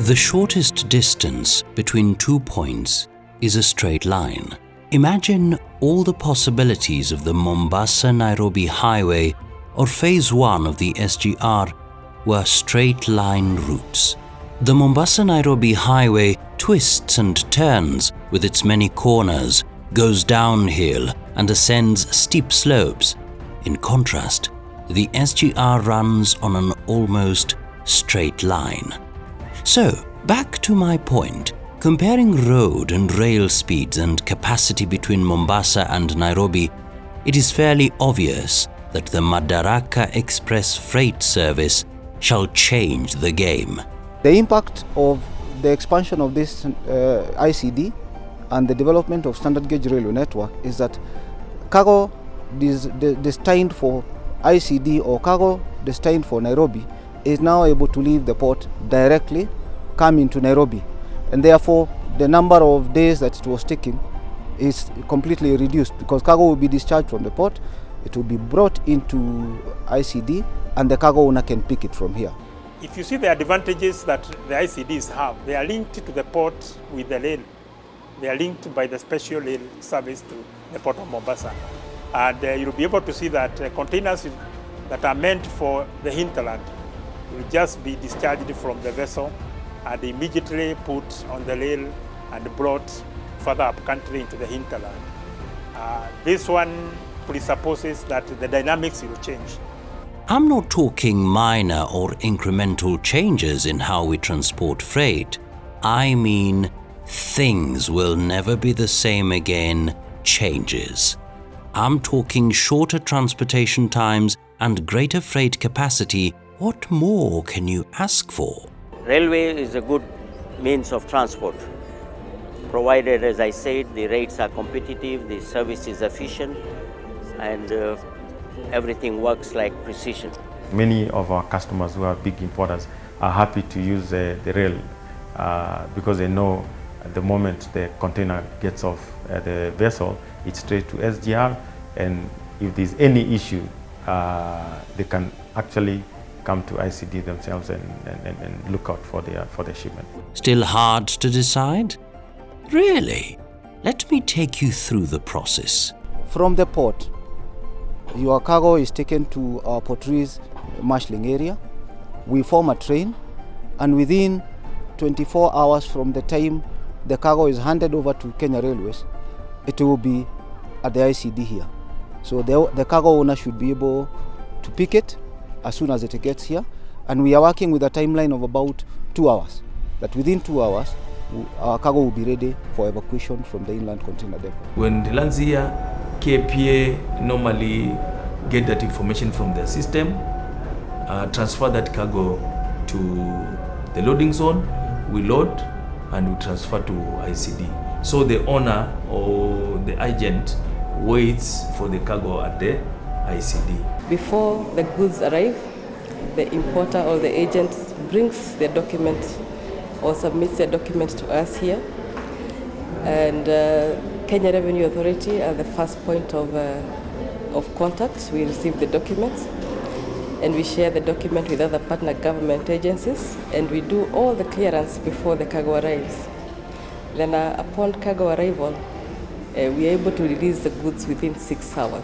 The shortest distance between 2 points is a straight line. Imagine all the possibilities of the Mombasa Nairobi Highway or Phase 1 of the SGR were straight line routes. The Mombasa Nairobi Highway twists and turns with its many corners, goes downhill and ascends steep slopes. In contrast, the SGR runs on an almost straight line. So, back to my point. Comparing road and rail speeds and capacity between Mombasa and Nairobi, it is fairly obvious that the Madaraka Express freight service shall change the game. The impact of the expansion of this ICD and the development of standard gauge railway network is that cargo destined for ICD or cargo destined for Nairobi is now able to leave the port directly, come into Nairobi. And therefore, the number of days that it was taking is completely reduced because cargo will be discharged from the port, it will be brought into ICD, and the cargo owner can pick it from here. If you see the advantages that the ICDs have, they are linked to the port with the rail. They are linked by the special rail service to the port of Mombasa. And you'll be able to see that containers that are meant for the hinterland will just be discharged from the vessel and immediately put on the rail and brought further up country into the hinterland. This one presupposes that the dynamics will change. I'm not talking minor or incremental changes in how we transport freight. I mean, things will never be the same again changes. I'm talking shorter transportation times and greater freight capacity. What more can you ask for? Railway is a good means of transport, provided, as I said, the rates are competitive, the service is efficient, and everything works like precision. Many of our customers who are big importers are happy to use the rail because they know at the moment the container gets off the vessel, it's straight to SGR, and if there's any issue, they can actually come to ICD themselves and look out for their shipment. Still hard to decide? Really? Let me take you through the process. From the port, your cargo is taken to our Portrees marshalling area. We form a train, and within 24 hours from the time the cargo is handed over to Kenya Railways, it will be at the ICD here. So the cargo owner should be able to pick it as soon as it gets here, and we are working with a timeline of about 2 hours. That within 2 hours, our cargo will be ready for evacuation from the inland container depot. When it lands here, KPA normally get that information from their system, transfer that cargo to the loading zone, we load and we transfer to ICD. So the owner or the agent waits for the cargo at the ICD. Before the goods arrive, the importer or the agent brings the document or submits the document to us here. And Kenya Revenue Authority are the first point of contact. We receive the documents and we share the document with other partner government agencies, and we do all the clearance before the cargo arrives. Then upon cargo arrival, we are able to release the goods within 6 hours.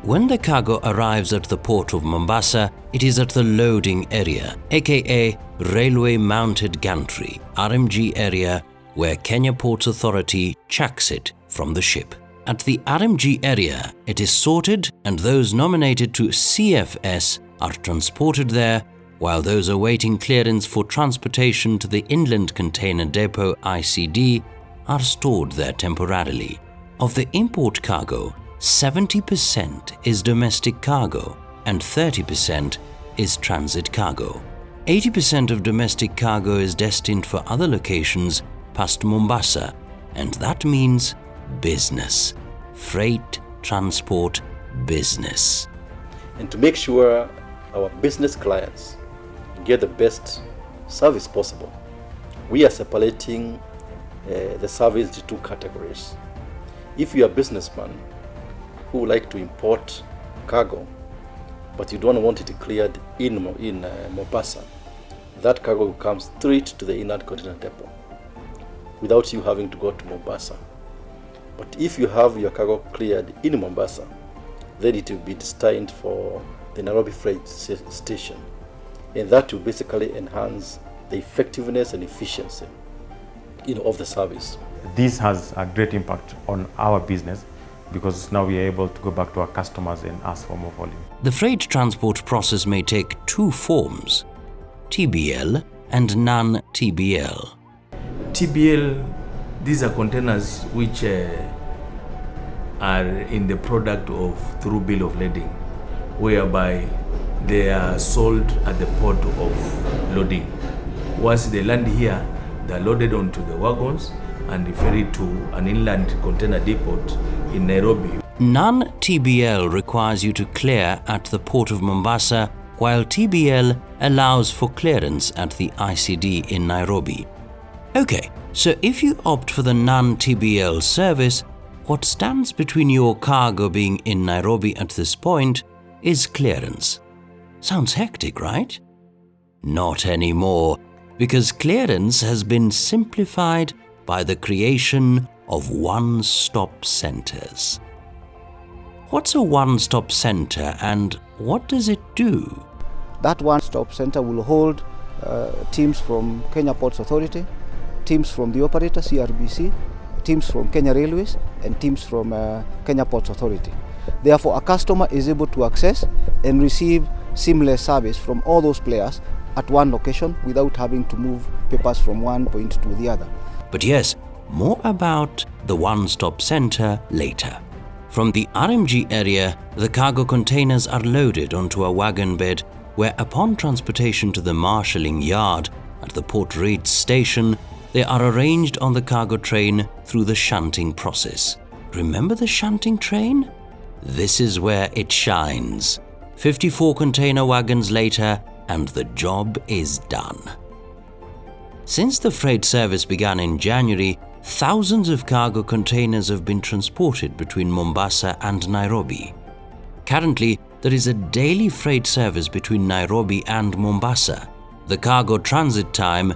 When the cargo arrives at the port of Mombasa, it is at the loading area, aka Railway Mounted Gantry, RMG area, where Kenya Ports Authority checks it from the ship. At the RMG area, it is sorted and those nominated to CFS are transported there, while those awaiting clearance for transportation to the Inland Container Depot ICD are stored there temporarily. Of the import cargo, 70% is domestic cargo and 30% is transit cargo. 80% of domestic cargo is destined for other locations past Mombasa, and that means business. Freight, transport, business. And to make sure our business clients get the best service possible, we are separating the service into 2 categories. If you are a businessman who would like to import cargo, but you don't want it cleared in Mombasa, that cargo will come straight to the inland container depot without you having to go to Mombasa. But if you have your cargo cleared in Mombasa, then it will be destined for the Nairobi Freight Station. And that will basically enhance the effectiveness and efficiency of the service. This has a great impact on our business because now we are able to go back to our customers and ask for more volume. The freight transport process may take two forms, TBL and non-TBL. TBL, these are containers which are in the product of through bill of lading, whereby they are sold at the port of loading. Once they land here, they are loaded onto the wagons and ferried to an inland container depot in Nairobi. Non-TBL requires you to clear at the port of Mombasa, while TBL allows for clearance at the ICD in Nairobi. Okay, so if you opt for the non-TBL service, what stands between your cargo being in Nairobi at this point is clearance. Sounds hectic, right? Not anymore, because clearance has been simplified by the creation of one-stop centers. What's a one-stop center and what does it do? That one-stop center will hold teams from Kenya Ports Authority, teams from the operator CRBC, teams from Kenya Railways and teams from Kenya Ports Authority. Therefore, a customer is able to access and receive seamless service from all those players at one location without having to move papers from one point to the other. But yes, more about the one-stop center later. From the RMG area, the cargo containers are loaded onto a wagon bed where upon transportation to the marshalling yard at the Port Rates station, they are arranged on the cargo train through the shunting process. Remember the shunting train? This is where it shines. 54 container wagons later, and the job is done. Since the freight service began in January, thousands of cargo containers have been transported between Mombasa and Nairobi. Currently, there is a daily freight service between Nairobi and Mombasa. The cargo transit time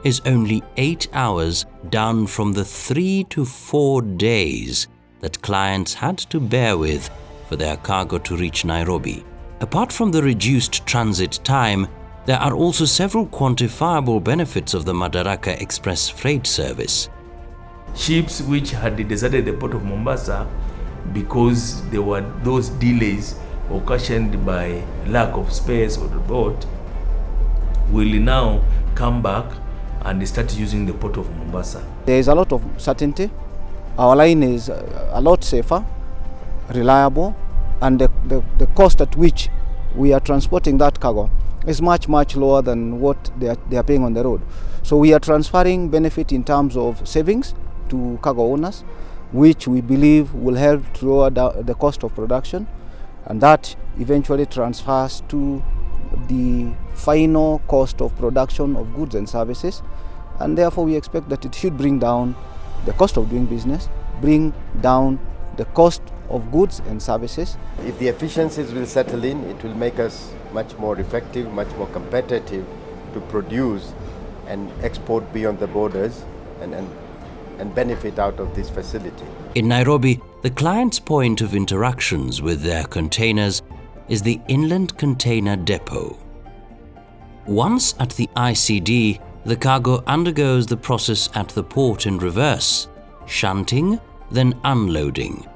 is only 8 hours, down from the 3 to 4 days that clients had to bear with for their cargo to reach Nairobi. Apart from the reduced transit time, there are also several quantifiable benefits of the Madaraka Express freight service. Ships which had deserted the port of Mombasa because there were those delays occasioned by lack of space on the boat will now come back and start using the port of Mombasa. There is a lot of certainty. Our line is a lot safer, reliable, and the cost at which we are transporting that cargo is much lower than what they are paying on the road. So we are transferring benefit in terms of savings to cargo owners, which we believe will help to lower the cost of production, and that eventually transfers to the final cost of production of goods and services, and therefore we expect that it should bring down the cost of doing business, bring down the cost of goods and services. If the efficiencies will settle in, it will make us much more effective, much more competitive to produce and export beyond the borders and benefit out of this facility. In Nairobi, the client's point of interactions with their containers is the Inland Container Depot. Once at the ICD, the cargo undergoes the process at the port in reverse, shunting, then unloading.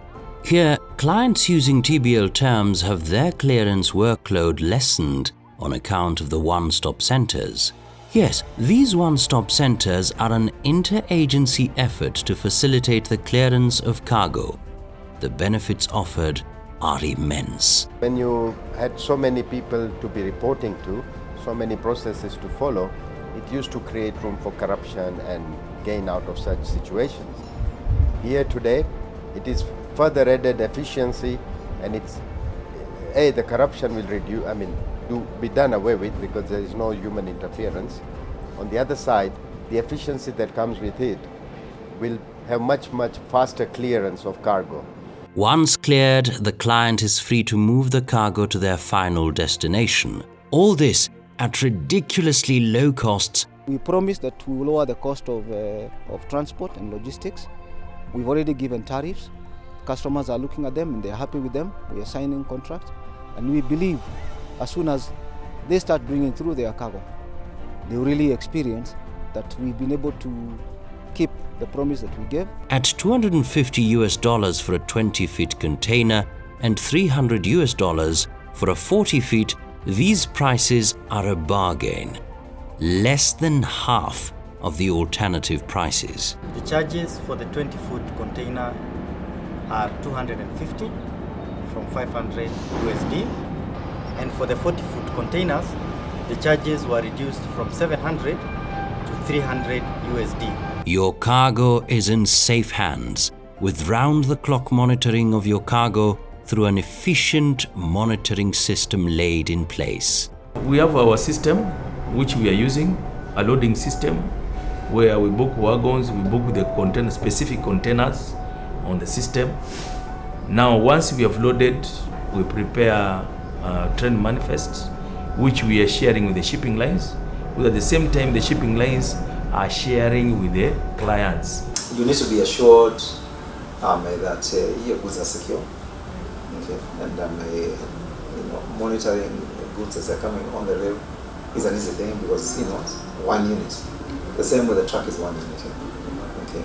Here, clients using TBL terms have their clearance workload lessened on account of the one-stop centers. Yes, these one-stop centers are an inter-agency effort to facilitate the clearance of cargo. The benefits offered are immense. When you had so many people to be reporting to, so many processes to follow, it used to create room for corruption and gain out of such situations. Here today, it is further added efficiency, and it's the corruption will be done away with because there is no human interference. On the other side, the efficiency that comes with it will have much faster clearance of cargo. Once cleared, the client is free to move the cargo to their final destination. All this at ridiculously low costs. We promise that we will lower the cost of transport and logistics. We've already given tariffs. Customers are looking at them and they're happy with them. We are signing contracts. And we believe as soon as they start bringing through their cargo, they will really experience that we've been able to keep the promise that we gave. At $250 for a 20-feet container and $300 for a 40-feet, these prices are a bargain. Less than half of the alternative prices. The charges for the 20-foot container are 250 from 500 USD, and for the 40-foot containers, the charges were reduced from 700 to 300 USD. Your cargo is in safe hands with round-the-clock monitoring of your cargo through an efficient monitoring system laid in place. We have our system which we are using, a loading system where we book wagons, we book the specific containers on the system. Now once we have loaded, we prepare train manifests which we are sharing with the shipping lines, but at the same time the shipping lines are sharing with the clients. You need to be assured that your goods are secure, okay, and monitoring goods as they're coming on the rail is an easy thing because one unit. The same with the truck is one unit. Okay.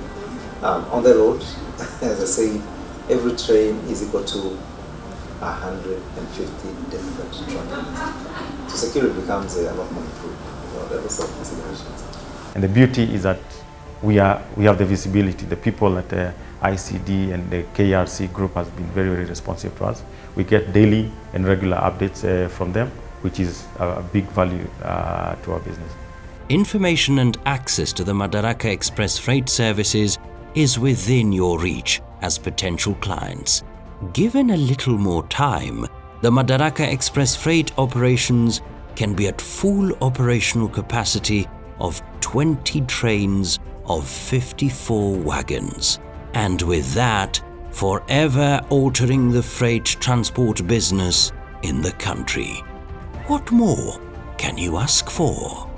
On the road, as I say, every train is equal to 150 different truck units. So security becomes a lot more improved. There are also considerations. And the beauty is that we have the visibility. The people at the ICD and the KRC group has been very, very responsive to us. We get daily and regular updates from them, which is a big value to our business. Information and access to the Madaraka Express freight services is within your reach as potential clients. Given a little more time, the Madaraka Express freight operations can be at full operational capacity of 20 trains of 54 wagons. And with that, forever altering the freight transport business in the country. What more can you ask for?